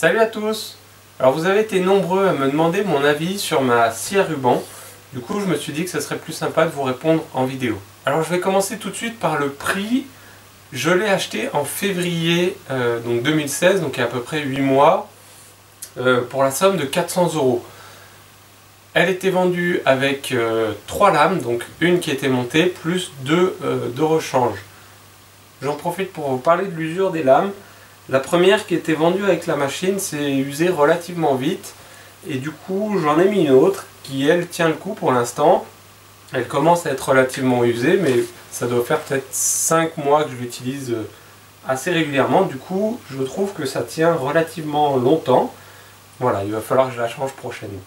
Salut à tous! Alors vous avez été nombreux à me demander mon avis sur ma scie à ruban. Du coup je me suis dit que ce serait plus sympa de vous répondre en vidéo. Alors je vais commencer tout de suite par le prix. Je l'ai acheté en février 2016, donc il y a à peu près 8 mois, pour la somme de 400 €. Elle était vendue avec 3 lames, donc une qui était montée, plus 2 de rechange. J'en profite pour vous parler de l'usure des lames. La première qui était vendue avec la machine s'est usée relativement vite, et du coup j'en ai mis une autre qui elle tient le coup pour l'instant. Elle commence à être relativement usée, mais ça doit faire peut-être 5 mois que je l'utilise assez régulièrement. Du coup je trouve que ça tient relativement longtemps. Voilà, il va falloir que je la change prochainement.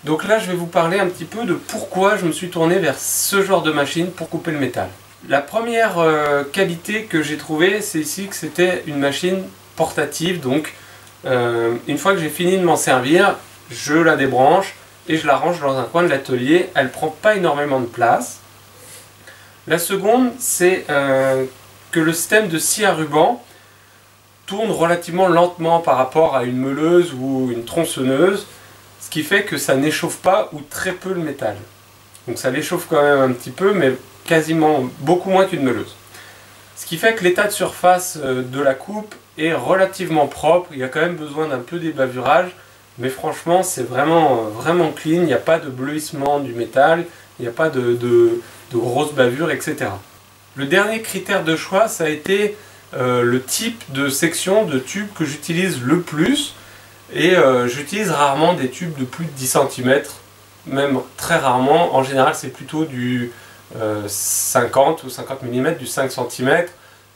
Donc là je vais vous parler un petit peu de pourquoi je me suis tourné vers ce genre de machine pour couper le métal. La première qualité que j'ai trouvée, c'est ici que c'était une machine portative. Donc une fois que j'ai fini de m'en servir, je la débranche et je la range dans un coin de l'atelier. Elle ne prend pas énormément de place. La seconde, c'est que le système de scie à ruban tourne relativement lentement par rapport à une meuleuse ou une tronçonneuse, ce qui fait que ça n'échauffe pas ou très peu le métal. Donc ça l'échauffe quand même un petit peu, mais quasiment beaucoup moins qu'une meuleuse. Ce qui fait que l'état de surface de la coupe est relativement propre. Il y a quand même besoin d'un peu débavurage, mais franchement c'est vraiment clean. Il n'y a pas de bleuissement du métal, il n'y a pas de grosses bavures, etc. Le dernier critère de choix, ça a été le type de section de tube que j'utilise le plus. Et j'utilise rarement des tubes de plus de 10 cm, même très rarement. En général c'est plutôt du 50 ou 50 mm, du 5 cm,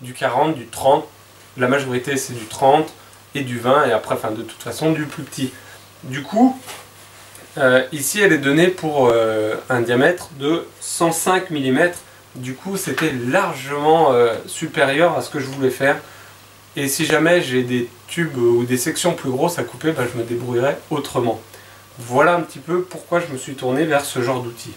du 40, du 30, la majorité c'est du 30 et du 20, et après enfin de toute façon du plus petit. Du coup ici elle est donnée pour un diamètre de 105 mm, du coup c'était largement supérieur à ce que je voulais faire. Et si jamais j'ai des tubes ou des sections plus grosses à couper, je me débrouillerai autrement. Voilà un petit peu pourquoi je me suis tourné vers ce genre d'outil.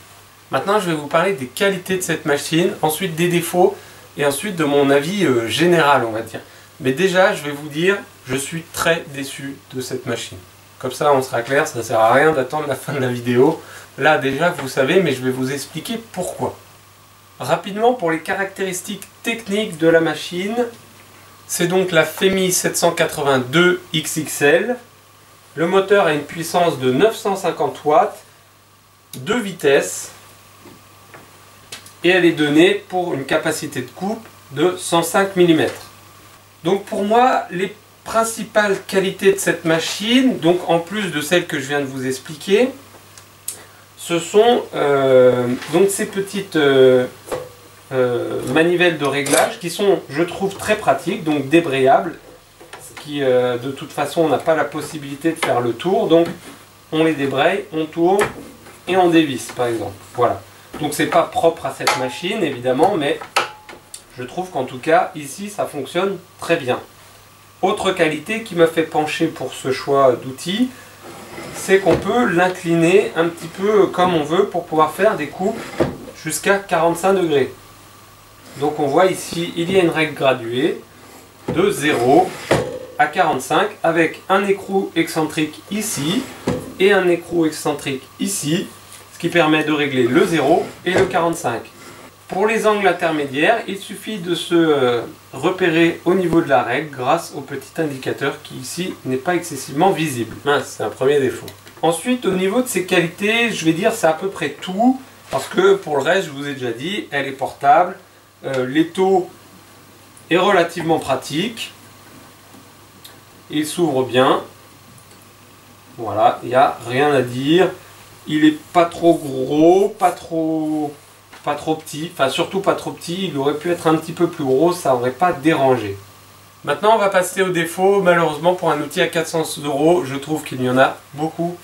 Maintenant je vais vous parler des qualités de cette machine, ensuite des défauts, et ensuite de mon avis général, on va dire. Mais déjà je vais vous dire, je suis très déçu de cette machine. Comme ça on sera clair, ça ne sert à rien d'attendre la fin de la vidéo. Là déjà vous savez, mais je vais vous expliquer pourquoi. Rapidement, pour les caractéristiques techniques de la machine, c'est donc la Femi 782 XXL. Le moteur a une puissance de 950 watts, 2 vitesses, et elle est donnée pour une capacité de coupe de 105 mm. Donc pour moi, les principales qualités de cette machine, donc en plus de celles que je viens de vous expliquer, ce sont donc ces petites manivelles de réglage qui sont, je trouve, très pratiques, donc débrayables, ce qui de toute façon on n'a pas la possibilité de faire le tour, donc on les débraye, on tourne et on dévisse par exemple. Voilà. Donc c'est pas propre à cette machine évidemment, mais je trouve qu'en tout cas ici ça fonctionne très bien. Autre qualité qui m'a fait pencher pour ce choix d'outil, c'est qu'on peut l'incliner un petit peu comme on veut pour pouvoir faire des coupes jusqu'à 45 degrés. Donc on voit ici, il y a une règle graduée de 0 à 45 avec un écrou excentrique ici et un écrou excentrique ici, ce qui permet de régler le 0 et le 45. Pour les angles intermédiaires, il suffit de se repérer au niveau de la règle grâce au petit indicateur qui ici n'est pas excessivement visible. C'est un premier défaut. Ensuite, au niveau de ses qualités, je vais dire c'est à peu près tout, parce que pour le reste, je vous ai déjà dit, elle est portable, l'étau est relativement pratique, il s'ouvre bien, voilà, il n'y a rien à dire, il n'est pas trop gros, pas trop petit, enfin surtout pas trop petit, il aurait pu être un petit peu plus gros, ça n'aurait pas dérangé. Maintenant on va passer aux défauts. Malheureusement pour un outil à 400 €, je trouve qu'il y en a beaucoup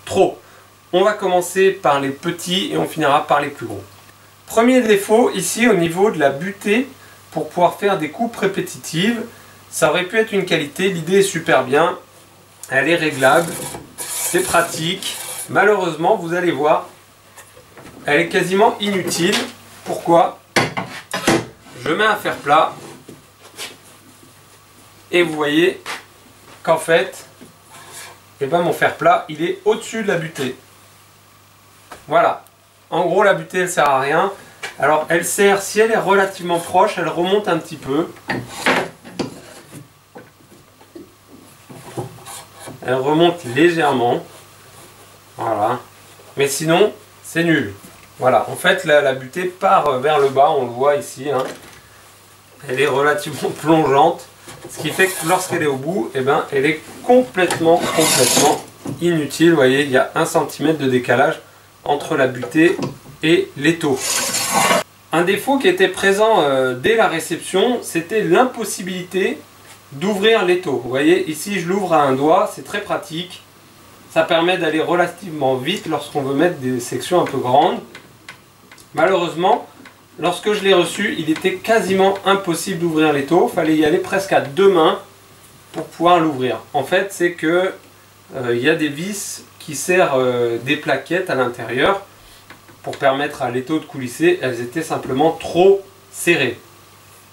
trop. On va commencer par les petits et on finira par les plus gros. Premier défaut, ici au niveau de la butée, pour pouvoir faire des coupes répétitives, ça aurait pu être une qualité, l'idée est super bien, elle est réglable, c'est pratique. Malheureusement, vous allez voir, elle est quasiment inutile. Pourquoi? Je mets un fer plat et vous voyez, qu'en fait, eh ben, mon fer plat, il est au-dessus de la butée. Voilà. En gros, la butée, elle sert à rien. Alors, elle sert, si elle est relativement proche, elle remonte un petit peu. Elle remonte légèrement. Voilà. Mais sinon, c'est nul. Voilà. En fait, la butée part vers le bas. On le voit ici. Hein. Elle est relativement plongeante. Ce qui fait que lorsqu'elle est au bout, eh ben, elle est complètement inutile. Vous voyez, il y a 1 cm de décalage entre la butée et l'étau. Un défaut qui était présent dès la réception, c'était l'impossibilité d'ouvrir l'étau. Vous voyez, ici je l'ouvre à un doigt, c'est très pratique. Ça permet d'aller relativement vite lorsqu'on veut mettre des sections un peu grandes. Malheureusement, lorsque je l'ai reçu, il était quasiment impossible d'ouvrir l'étau. Il fallait y aller presque à 2 mains pour pouvoir l'ouvrir. En fait, c'est que il y a des vis qui serrent des plaquettes à l'intérieur pour permettre à l'étau de coulisser. Elles étaient simplement trop serrées.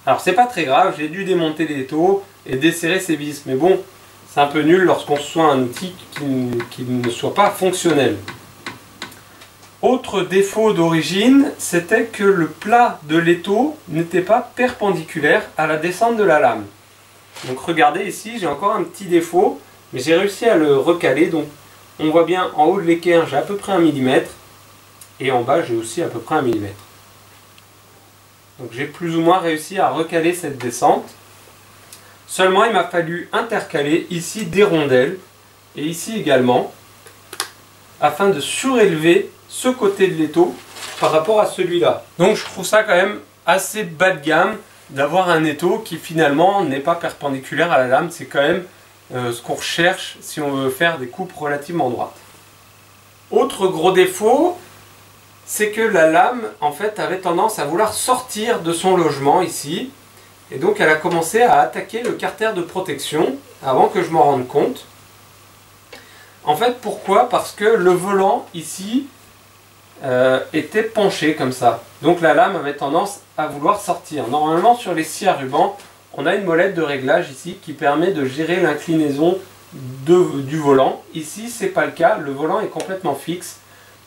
Alors c'est pas très grave, j'ai dû démonter l'étau et desserrer ces vis. Mais bon, c'est un peu nul lorsqu'on reçoit un outil qui ne soit pas fonctionnel. Autre défaut d'origine, c'était que le plat de l'étau n'était pas perpendiculaire à la descente de la lame. Donc regardez ici, j'ai encore un petit défaut, mais j'ai réussi à le recaler. Donc on voit bien en haut de l'équerre, j'ai à peu près 1 mm, et en bas, j'ai aussi à peu près 1 mm. Donc j'ai plus ou moins réussi à recaler cette descente. Seulement, il m'a fallu intercaler ici des rondelles, et ici également, afin de surélever ce côté de l'étau par rapport à celui-là. Donc je trouve ça quand même assez bas de gamme d'avoir un étau qui finalement n'est pas perpendiculaire à la lame. C'est quand même ce qu'on recherche si on veut faire des coupes relativement droites. Autre gros défaut, c'est que la lame en fait avait tendance à vouloir sortir de son logement ici, et donc elle a commencé à attaquer le carter de protection avant que je m'en rende compte. En fait, pourquoi? Parce que le volant ici était penché comme ça, donc la lame avait tendance à vouloir sortir. Normalement sur les scies à ruban, on a une molette de réglage ici qui permet de gérer l'inclinaison du volant. Ici c'est pas le cas, le volant est complètement fixe.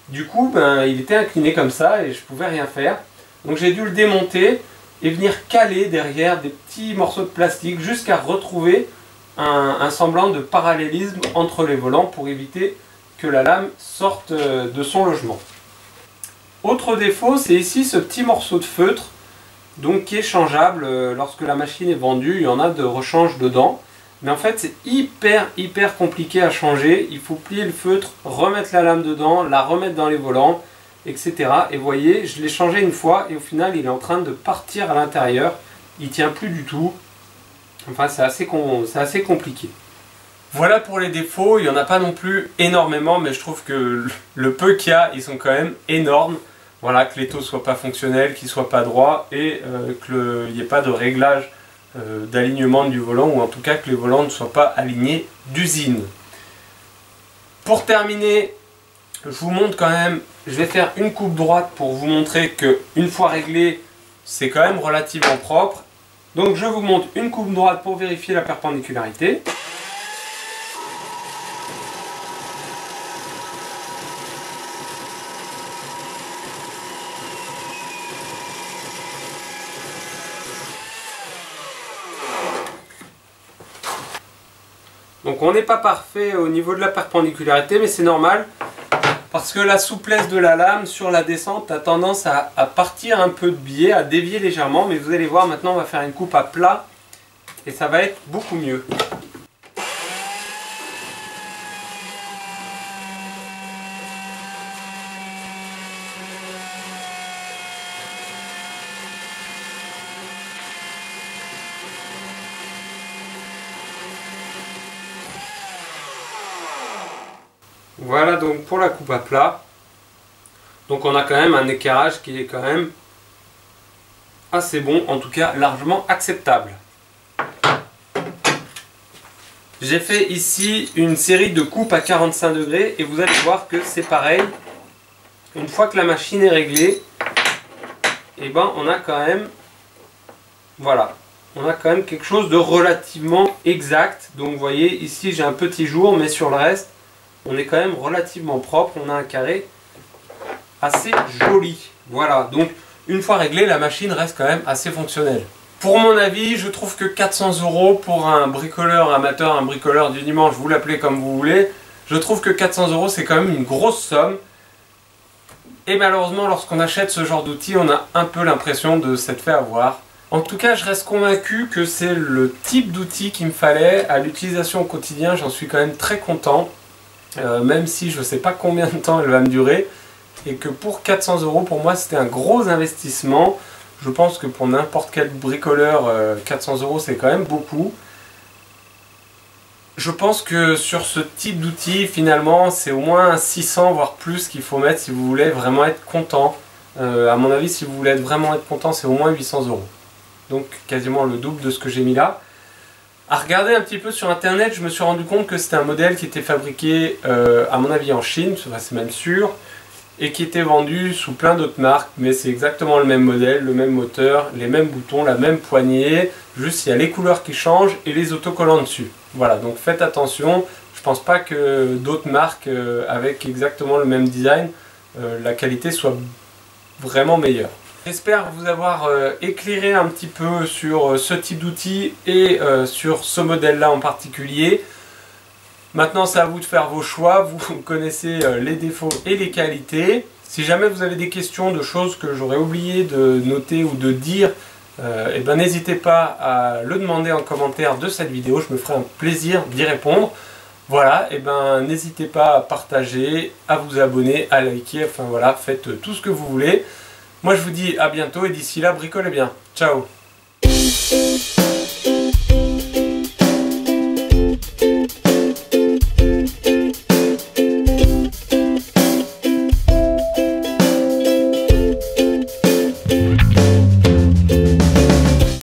Du coup, il était incliné comme ça et je pouvais rien faire. Donc j'ai dû le démonter et venir caler derrière des petits morceaux de plastique jusqu'à retrouver un semblant de parallélisme entre les volants pour éviter que la lame sorte de son logement. Autre défaut, c'est ici ce petit morceau de feutre donc, qui est changeable. Lorsque la machine est vendue, il y en a de rechange dedans. Mais en fait, c'est hyper compliqué à changer. Il faut plier le feutre, remettre la lame dedans, la remettre dans les volants, etc. Et vous voyez, je l'ai changé une fois et au final, il est en train de partir à l'intérieur. Il ne tient plus du tout. Enfin, c'est assez compliqué. Voilà pour les défauts. Il n'y en a pas non plus énormément, mais je trouve que le peu qu'il y a, ils sont quand même énormes. Voilà, que l'étau ne soit pas fonctionnel, qu'il ne soit pas droit et qu'il n'y ait pas de réglage d'alignement du volant, ou en tout cas que les volants ne soient pas alignés d'usine. Pour terminer, je vous montre quand même, je vais faire une coupe droite pour vous montrer que une fois réglé, c'est quand même relativement propre. Donc je vous montre une coupe droite pour vérifier la perpendicularité. Donc on n'est pas parfait au niveau de la perpendicularité, mais c'est normal parce que la souplesse de la lame sur la descente a tendance à partir un peu de biais, à dévier légèrement, mais vous allez voir, maintenant on va faire une coupe à plat et ça va être beaucoup mieux. Voilà donc pour la coupe à plat. Donc on a quand même un équerrage qui est quand même assez bon, en tout cas largement acceptable. J'ai fait ici une série de coupes à 45 degrés et vous allez voir que c'est pareil. Une fois que la machine est réglée, et ben on a quand même, voilà, on a quand même quelque chose de relativement exact. Donc vous voyez, ici j'ai un petit jour, mais sur le reste, on est quand même relativement propre. On a un carré assez joli. Voilà, donc une fois réglé, la machine reste quand même assez fonctionnelle. Pour mon avis, je trouve que 400 € pour un bricoleur amateur, un bricoleur du dimanche, vous l'appelez comme vous voulez, je trouve que 400 € c'est quand même une grosse somme. Et malheureusement, lorsqu'on achète ce genre d'outil, on a un peu l'impression de s'être fait avoir. En tout cas, je reste convaincu que c'est le type d'outil qu'il me fallait. À l'utilisation au quotidien, j'en suis quand même très content. Même si je ne sais pas combien de temps elle va me durer. Et que pour 400 €, pour moi, c'était un gros investissement. Je pense que pour n'importe quel bricoleur, 400 € c'est quand même beaucoup. Je pense que sur ce type d'outil, finalement, c'est au moins 600 voire plus qu'il faut mettre si vous voulez vraiment être content. À mon avis, si vous voulez vraiment être content, c'est au moins 800 €. Donc quasiment le double de ce que j'ai mis là. À regarder un petit peu sur internet, je me suis rendu compte que c'était un modèle qui était fabriqué, à mon avis, en Chine, c'est même sûr, et qui était vendu sous plein d'autres marques, mais c'est exactement le même modèle, le même moteur, les mêmes boutons, la même poignée, juste il y a les couleurs qui changent et les autocollants dessus. Voilà, donc faites attention, je pense pas que d'autres marques avec exactement le même design, la qualité soit vraiment meilleure. J'espère vous avoir éclairé un petit peu sur ce type d'outil et sur ce modèle-là en particulier. Maintenant, c'est à vous de faire vos choix. Vous connaissez les défauts et les qualités. Si jamais vous avez des questions de choses que j'aurais oublié de noter ou de dire, eh ben, n'hésitez pas à le demander en commentaire de cette vidéo. Je me ferai un plaisir d'y répondre. Voilà, et ben n'hésitez pas à partager, à vous abonner, à liker. Enfin voilà, faites tout ce que vous voulez. Moi, je vous dis à bientôt et d'ici là, bricolez bien. Ciao!